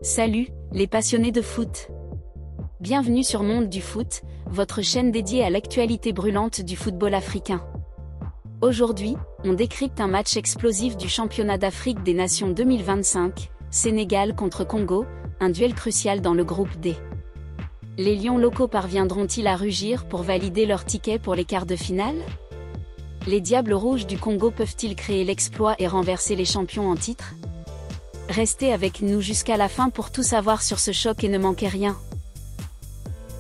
Salut, les passionnés de foot. Bienvenue sur Monde du Foot, votre chaîne dédiée à l'actualité brûlante du football africain. Aujourd'hui, on décrypte un match explosif du championnat d'Afrique des Nations 2025, Sénégal contre Congo, un duel crucial dans le groupe D. Les Lions locaux parviendront-ils à rugir pour valider leur ticket pour les quarts de finale? Les Diables rouges du Congo peuvent-ils créer l'exploit et renverser les champions en titre? Restez avec nous jusqu'à la fin pour tout savoir sur ce choc et ne manquez rien.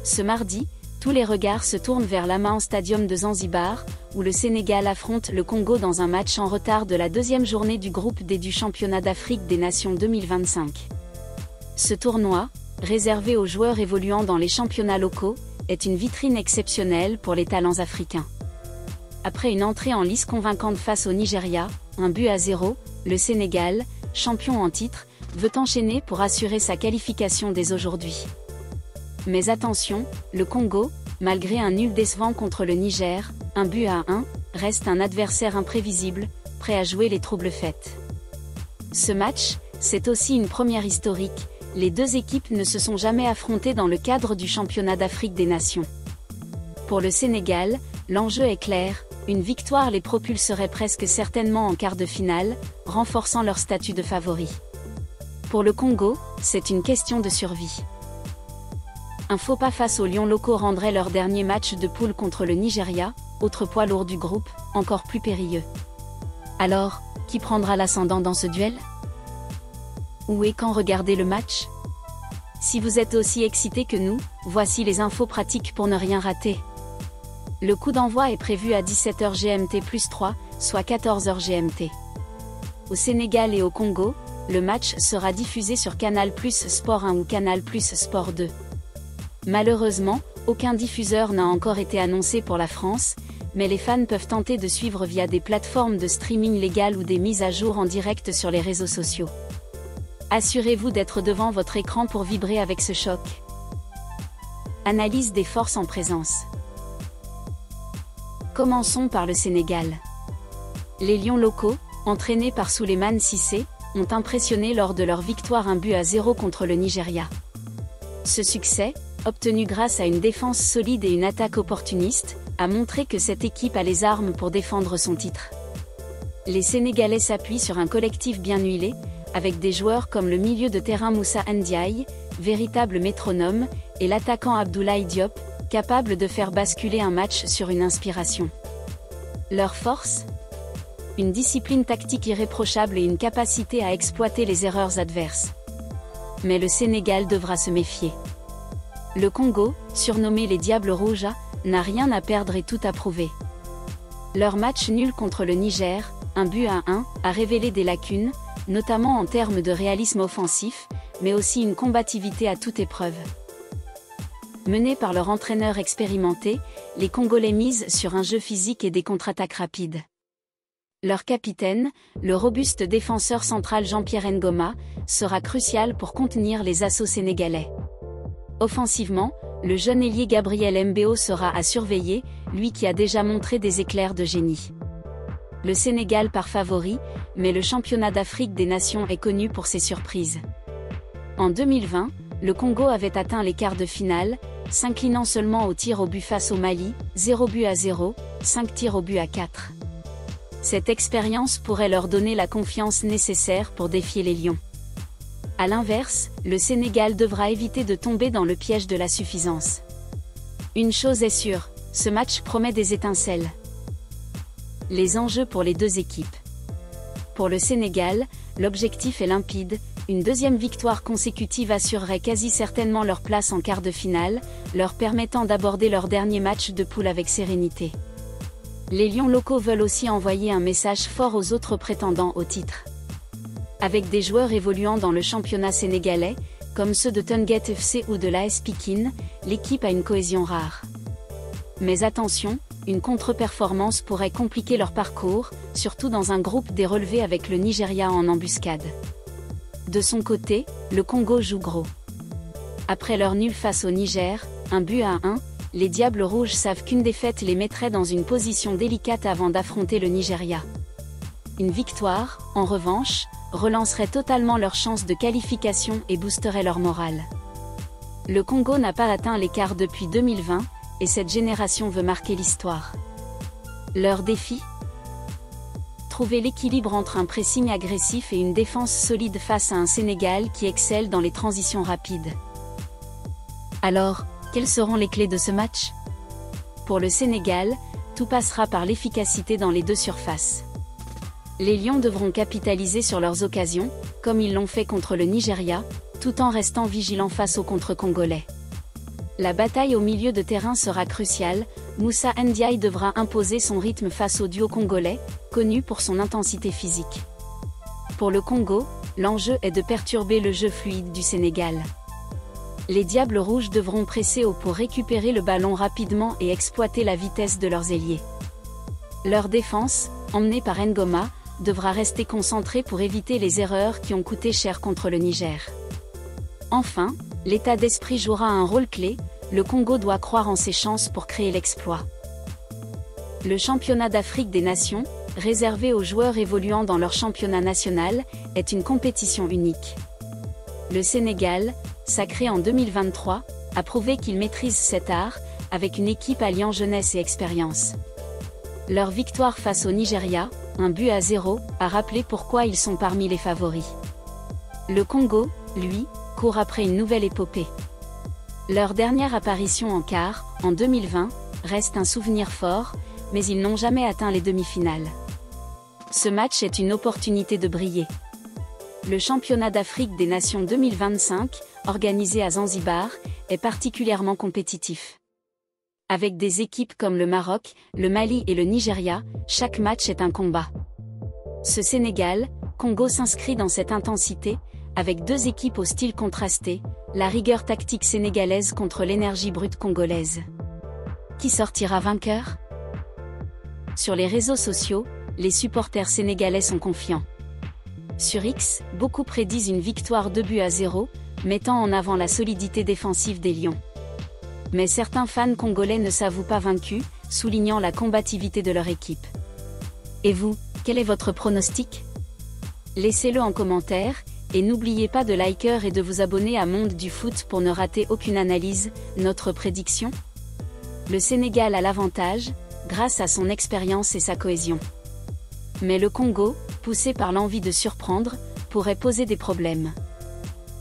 Ce mardi, tous les regards se tournent vers l'Amahang Stadium de Zanzibar, où le Sénégal affronte le Congo dans un match en retard de la deuxième journée du groupe D du championnat d'Afrique des Nations 2025. Ce tournoi, réservé aux joueurs évoluant dans les championnats locaux, est une vitrine exceptionnelle pour les talents africains. Après une entrée en lice convaincante face au Nigeria, 1-0, le Sénégal, champion en titre, veut enchaîner pour assurer sa qualification dès aujourd'hui. Mais attention, le Congo, malgré un nul décevant contre le Niger, 1-1, reste un adversaire imprévisible, prêt à jouer les troubles fêtes. Ce match, c'est aussi une première historique, les deux équipes ne se sont jamais affrontées dans le cadre du championnat d'Afrique des Nations. Pour le Sénégal, l'enjeu est clair, une victoire les propulserait presque certainement en quart de finale, renforçant leur statut de favori. Pour le Congo, c'est une question de survie. Un faux pas face aux Lions locaux rendrait leur dernier match de poule contre le Nigeria, autre poids lourd du groupe, encore plus périlleux. Alors, qui prendra l'ascendant dans ce duel? Où et quand regarder le match? Si vous êtes aussi excités que nous, voici les infos pratiques pour ne rien rater. Le coup d'envoi est prévu à 17h GMT plus 3, soit 14h GMT. Au Sénégal et au Congo, le match sera diffusé sur Canal+ Sport 1 ou Canal+ Sport 2. Malheureusement, aucun diffuseur n'a encore été annoncé pour la France, mais les fans peuvent tenter de suivre via des plateformes de streaming légales ou des mises à jour en direct sur les réseaux sociaux. Assurez-vous d'être devant votre écran pour vibrer avec ce choc. Analyse des forces en présence. Commençons par le Sénégal. Les Lions locaux, entraînés par Souleymane Cissé, ont impressionné lors de leur victoire 1-0 contre le Nigeria. Ce succès, obtenu grâce à une défense solide et une attaque opportuniste, a montré que cette équipe a les armes pour défendre son titre. Les Sénégalais s'appuient sur un collectif bien huilé, avec des joueurs comme le milieu de terrain Moussa Ndiaye, véritable métronome, et l'attaquant Abdoulaye Diop, capable de faire basculer un match sur une inspiration. Leur force? Une discipline tactique irréprochable et une capacité à exploiter les erreurs adverses. Mais le Sénégal devra se méfier. Le Congo, surnommé les Diables rouges, n'a rien à perdre et tout à prouver. Leur match nul contre le Niger, 1-1, a révélé des lacunes, notamment en termes de réalisme offensif, mais aussi une combativité à toute épreuve. Menés par leur entraîneur expérimenté, les Congolais misent sur un jeu physique et des contre-attaques rapides. Leur capitaine, le robuste défenseur central Jean-Pierre Ngoma, sera crucial pour contenir les assauts sénégalais. Offensivement, le jeune ailier Gabriel Mbeo sera à surveiller, lui qui a déjà montré des éclairs de génie. Le Sénégal part favori, mais le championnat d'Afrique des Nations est connu pour ses surprises. En 2020, le Congo avait atteint les quarts de finale, s'inclinant seulement au tir au but face au Mali, 0-0, 5 tirs au but à 4. Cette expérience pourrait leur donner la confiance nécessaire pour défier les Lions. A l'inverse, le Sénégal devra éviter de tomber dans le piège de la suffisance. Une chose est sûre, ce match promet des étincelles. Les enjeux pour les deux équipes. Pour le Sénégal, l'objectif est limpide, une deuxième victoire consécutive assurerait quasi certainement leur place en quart de finale, leur permettant d'aborder leur dernier match de poule avec sérénité. Les Lions locaux veulent aussi envoyer un message fort aux autres prétendants au titre. Avec des joueurs évoluant dans le championnat sénégalais, comme ceux de Teungueth FC ou de l'AS Pikine, l'équipe a une cohésion rare. Mais attention, une contre-performance pourrait compliquer leur parcours, surtout dans un groupe des relevés avec le Nigeria en embuscade. De son côté, le Congo joue gros. Après leur nul face au Niger, 1-1, les Diables rouges savent qu'une défaite les mettrait dans une position délicate avant d'affronter le Nigeria. Une victoire, en revanche, relancerait totalement leurs chances de qualification et boosterait leur morale. Le Congo n'a pas atteint les quarts depuis 2020, et cette génération veut marquer l'histoire. Leur défi ? Trouver l'équilibre entre un pressing agressif et une défense solide face à un Sénégal qui excelle dans les transitions rapides. Alors, quelles seront les clés de ce match ? Pour le Sénégal, tout passera par l'efficacité dans les deux surfaces. Les Lions devront capitaliser sur leurs occasions, comme ils l'ont fait contre le Nigeria, tout en restant vigilants face au contre-congolais. La bataille au milieu de terrain sera cruciale. Moussa Ndiaye devra imposer son rythme face au duo congolais, connu pour son intensité physique. Pour le Congo, l'enjeu est de perturber le jeu fluide du Sénégal. Les Diables Rouges devront presser haut pour récupérer le ballon rapidement et exploiter la vitesse de leurs ailiers. Leur défense, emmenée par Ngoma, devra rester concentrée pour éviter les erreurs qui ont coûté cher contre le Niger. Enfin, l'état d'esprit jouera un rôle clé. Le Congo doit croire en ses chances pour créer l'exploit. Le championnat d'Afrique des Nations, réservé aux joueurs évoluant dans leur championnat national, est une compétition unique. Le Sénégal, sacré en 2023, a prouvé qu'il maîtrise cet art, avec une équipe alliant jeunesse et expérience. Leur victoire face au Nigeria, 1-0, a rappelé pourquoi ils sont parmi les favoris. Le Congo, lui, court après une nouvelle épopée. Leur dernière apparition en quart, en 2020, reste un souvenir fort, mais ils n'ont jamais atteint les demi-finales. Ce match est une opportunité de briller. Le championnat d'Afrique des Nations 2025, organisé à Zanzibar, est particulièrement compétitif. Avec des équipes comme le Maroc, le Mali et le Nigeria, chaque match est un combat. Ce Sénégal-Congo s'inscrit dans cette intensité, avec deux équipes au style contrasté, la rigueur tactique sénégalaise contre l'énergie brute congolaise. Qui sortira vainqueur ? Sur les réseaux sociaux, les supporters sénégalais sont confiants. Sur X, beaucoup prédisent une victoire 2-0, mettant en avant la solidité défensive des Lions. Mais certains fans congolais ne s'avouent pas vaincus, soulignant la combativité de leur équipe. Et vous, quel est votre pronostic ? Laissez-le en commentaire, et n'oubliez pas de liker et de vous abonner à Monde du Foot pour ne rater aucune analyse. Notre prédiction ? Le Sénégal a l'avantage, grâce à son expérience et sa cohésion. Mais le Congo, poussé par l'envie de surprendre, pourrait poser des problèmes.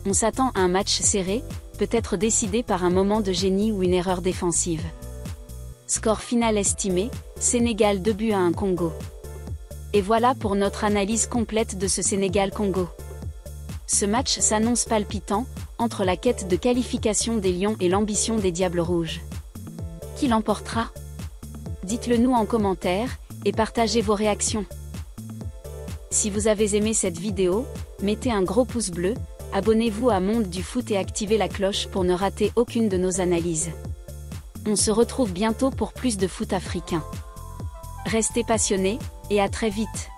On s'attend à un match serré, peut-être décidé par un moment de génie ou une erreur défensive. Score final estimé, Sénégal 2-1 Congo. Et voilà pour notre analyse complète de ce Sénégal-Congo. Ce match s'annonce palpitant, entre la quête de qualification des Lions et l'ambition des Diables Rouges. Qui l'emportera ? Dites-le nous en commentaire, et partagez vos réactions. Si vous avez aimé cette vidéo, mettez un gros pouce bleu, abonnez-vous à Monde du Foot et activez la cloche pour ne rater aucune de nos analyses. On se retrouve bientôt pour plus de foot africain. Restez passionnés, et à très vite.